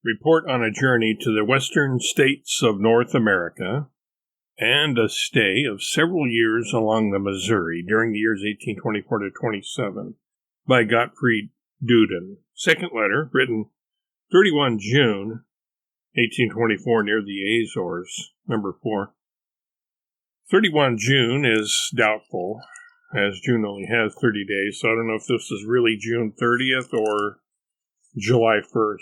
report on a journey to the western states of North America, and a stay of several years along the Missouri during the years 1824 to 27 by Gottfried Duden. Second letter, written 31 June 1824 near the Azores, number 4. 31 June is doubtful, as June only has 30 days, so I don't know if this is really June 30th or July 1st.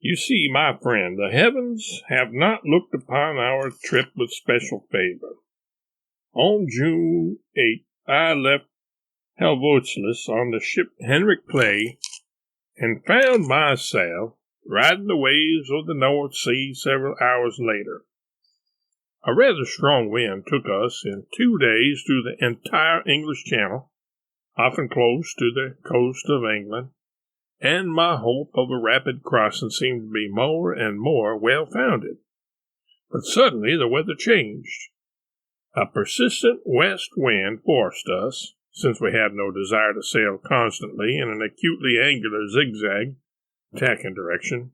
You see, my friend, the heavens have not looked upon our trip with special favor. On June 8th, I left Helvoetsluis on the ship Henrik Clay and found myself riding the waves of the North Sea several hours later. A rather strong wind took us in 2 days through the entire English Channel, often close to the coast of England, and my hope of a rapid crossing seemed to be more and more well-founded. But suddenly the weather changed. A persistent west wind forced us, since we had no desire to sail constantly in an acutely angular zigzag tacking direction,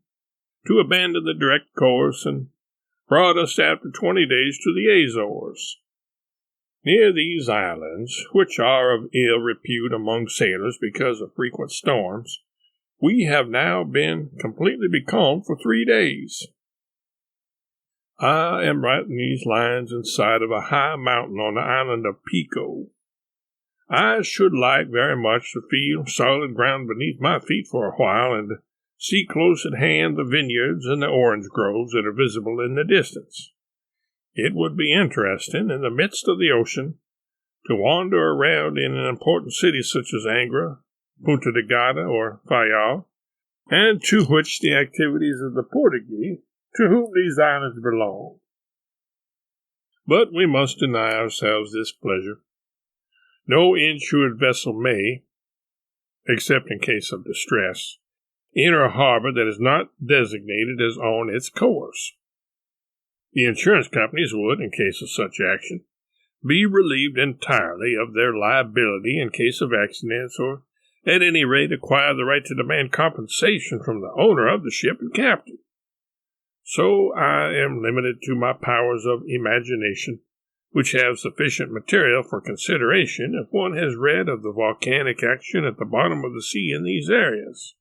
to abandon the direct course and brought us after 20 days to the Azores. Near these islands, which are of ill repute among sailors because of frequent storms, we have now been completely becalmed for 3 days. I am writing these lines in sight of a high mountain on the island of Pico. I should like very much to feel solid ground beneath my feet for a while and see close at hand the vineyards and the orange groves that are visible in the distance. It would be interesting, in the midst of the ocean, to wander around in an important city such as Angra, Punta de Gata, or Fayal, and to which the activities of the Portuguese, to whom these islands belong. But we must deny ourselves this pleasure. No insured vessel may, except in case of distress, enter a harbor that is not designated as on its course. The insurance companies would, in case of such action, be relieved entirely of their liability in case of accidents, or at any rate acquire the right to demand compensation from the owner of the ship and captain. So I am limited to my powers of imagination, which have sufficient material for consideration if one has read of the volcanic action at the bottom of the sea in these areas.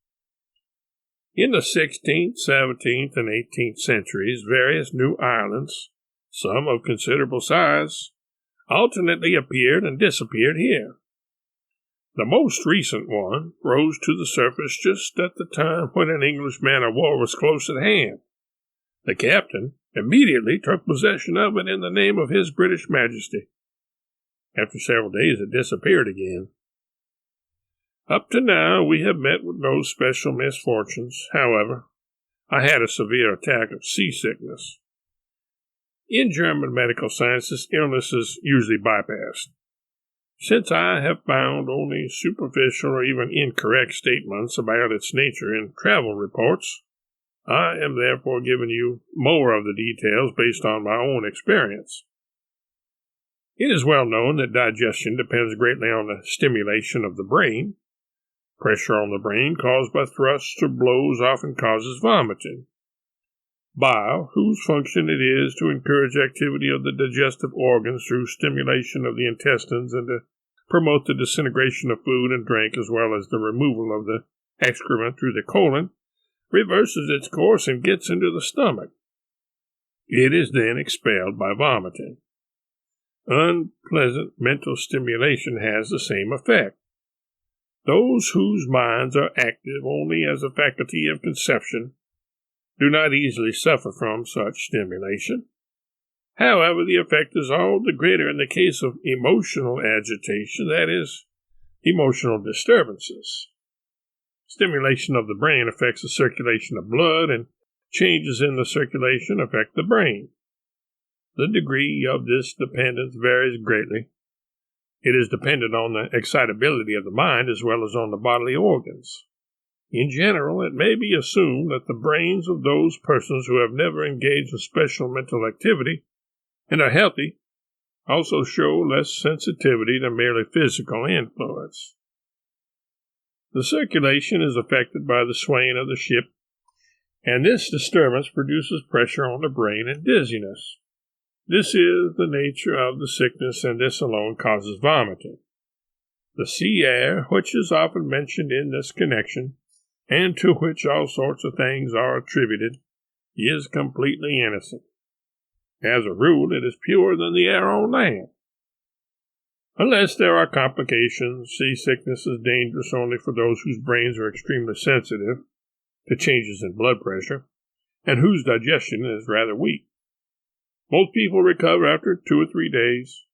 In the 16th, 17th, and 18th centuries, various new islands, some of considerable size, alternately appeared and disappeared here. The most recent one rose to the surface just at the time when an English man-of-war was close at hand. The captain immediately took possession of it in the name of His British Majesty. After several days it disappeared again. Up to now we have met with no special misfortunes. However, I had a severe attack of seasickness. In German medical sciences, illness is usually bypassed. Since I have found only superficial or even incorrect statements about its nature in travel reports, I am therefore giving you more of the details based on my own experience. It is well known that digestion depends greatly on the stimulation of the brain. Pressure on the brain caused by thrusts or blows often causes vomiting. Bile, whose function it is to encourage activity of the digestive organs through stimulation of the intestines and to promote the disintegration of food and drink as well as the removal of the excrement through the colon, reverses its course and gets into the stomach. It is then expelled by vomiting. Unpleasant mental stimulation has the same effect. Those whose minds are active only as a faculty of conception do not easily suffer from such stimulation. However, the effect is all the greater in the case of emotional agitation, that is, emotional disturbances. Stimulation of the brain affects the circulation of blood, and changes in the circulation affect the brain. The degree of this dependence varies greatly. It is dependent on the excitability of the mind as well as on the bodily organs. In general, it may be assumed that the brains of those persons who have never engaged in special mental activity and are healthy also show less sensitivity to merely physical influence. The circulation is affected by the swaying of the ship, and this disturbance produces pressure on the brain and dizziness. This is the nature of the sickness, and this alone causes vomiting. The sea air, which is often mentioned in this connection, and to which all sorts of things are attributed, is completely innocent. As a rule, it is purer than the air on land. Unless there are complications, seasickness is dangerous only for those whose brains are extremely sensitive to changes in blood pressure, and whose digestion is rather weak. Most people recover after 2 or 3 days.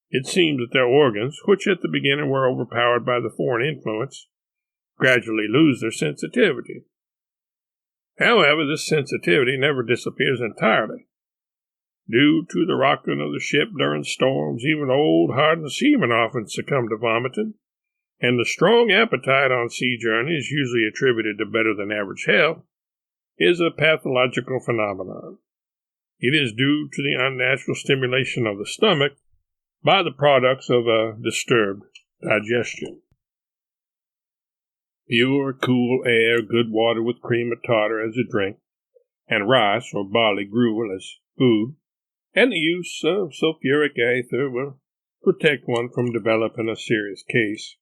It seems that their organs, which at the beginning were overpowered by the foreign influence, gradually lose their sensitivity. However, this sensitivity never disappears entirely. Due to the rocking of the ship during storms, even old, hardened seamen often succumb to vomiting, and the strong appetite on sea journeys, usually attributed to better-than-average health, is a pathological phenomenon. It is due to the unnatural stimulation of the stomach by the products of a disturbed digestion. Pure, cool air, good water with cream of tartar as a drink, and rice or barley gruel as food, and the use of sulfuric acid will protect one from developing a serious case.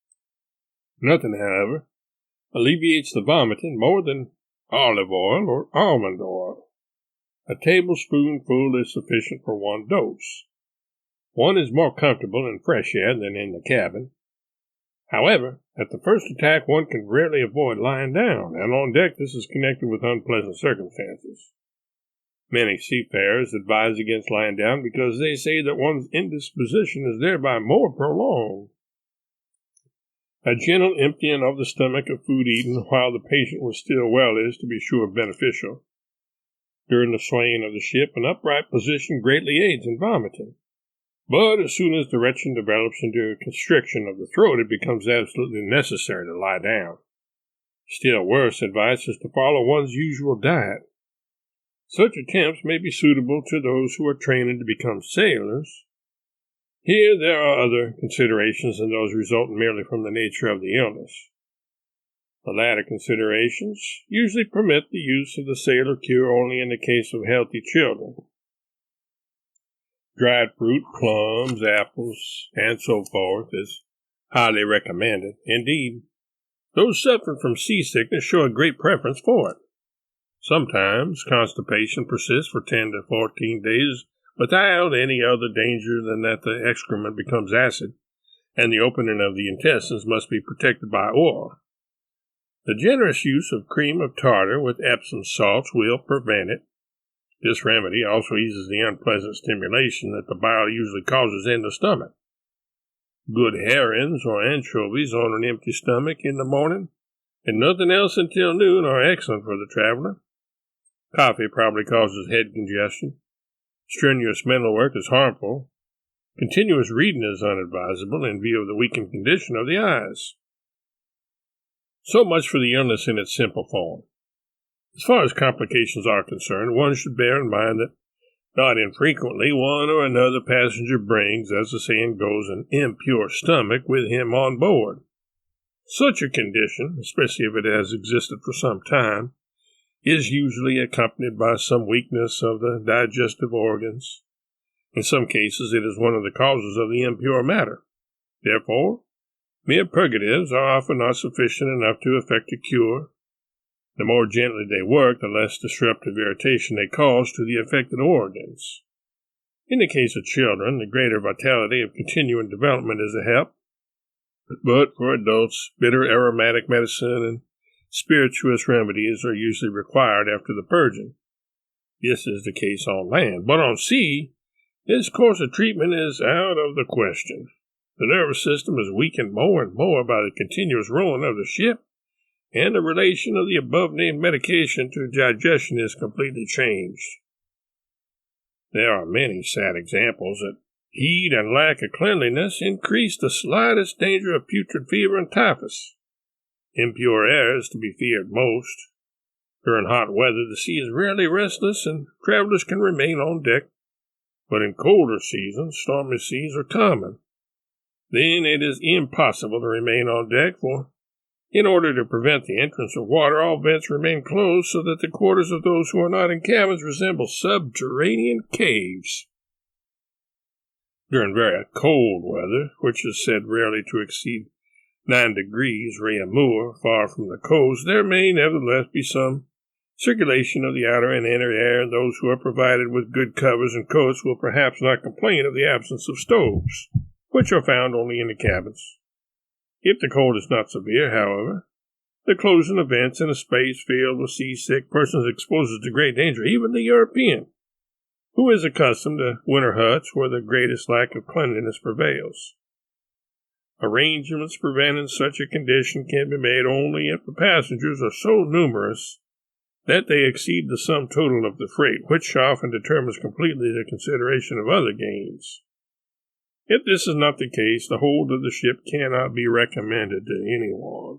Nothing, however, alleviates the vomiting more than olive oil or almond oil. A tablespoonful is sufficient for 1 dose. One is more comfortable in fresh air than in the cabin. However, at the first attack one can rarely avoid lying down, and on deck this is connected with unpleasant circumstances. Many seafarers advise against lying down because they say that one's indisposition is thereby more prolonged. A gentle emptying of the stomach of food eaten while the patient was still well is, to be sure, beneficial. During the swaying of the ship, an upright position greatly aids in vomiting. But as soon as the retching develops into a constriction of the throat, it becomes absolutely necessary to lie down. Still worse advice is to follow one's usual diet. Such attempts may be suitable to those who are training to become sailors. Here there are other considerations than those resulting merely from the nature of the illness. The latter considerations usually permit the use of the sailor cure only in the case of healthy children. Dried fruit, plums, apples, and so forth is highly recommended. Indeed, those suffering from seasickness show a great preference for it. Sometimes constipation persists for 10 to 14 days without any other danger than that the excrement becomes acid, and the opening of the intestines must be protected by oil. The generous use of cream of tartar with Epsom salts will prevent it. This remedy also eases the unpleasant stimulation that the bile usually causes in the stomach. Good herrings or anchovies on an empty stomach in the morning, and nothing else until noon, are excellent for the traveler. Coffee probably causes head congestion. Strenuous mental work is harmful. Continuous reading is unadvisable in view of the weakened condition of the eyes. So much for the illness in its simple form. As far as complications are concerned, one should bear in mind that not infrequently one or another passenger brings, as the saying goes, an impure stomach with him on board. Such a condition, especially if it has existed for some time, is usually accompanied by some weakness of the digestive organs. In some cases, it is one of the causes of the impure matter. Therefore, mere purgatives are often not sufficient enough to effect a cure. The more gently they work, the less disruptive irritation they cause to the affected organs. In the case of children, the greater vitality of continuing development is a help. But for adults, bitter aromatic medicine and spirituous remedies are usually required after the purging. This is the case on land, but on sea, this course of treatment is out of the question. The nervous system is weakened more and more by the continuous rolling of the ship, and the relation of the above-named medication to digestion is completely changed. There are many sad examples that heat and lack of cleanliness increase the slightest danger of putrid fever and typhus. Impure air is to be feared most. During hot weather, the sea is rarely restless, and travelers can remain on deck, but in colder seasons, stormy seas are common. Then it is impossible to remain on deck, for In order to prevent the entrance of water, all vents remain closed so that the quarters of those who are not in cabins resemble subterranean caves. During very cold weather, which is said rarely to exceed 9 degrees Reaumur, far from the coast, there may nevertheless be some circulation of the outer and inner air, and those who are provided with good covers and coats will perhaps not complain of the absence of stoves, which are found only in the cabins. If the cold is not severe, however, the closing of vents in a space filled with seasick persons exposes to great danger even the European, who is accustomed to winter huts where the greatest lack of cleanliness prevails. Arrangements preventing such a condition can be made only if the passengers are so numerous that they exceed the sum total of the freight, which often determines completely the consideration of other gains. If this is not the case, the hold of the ship cannot be recommended to anyone.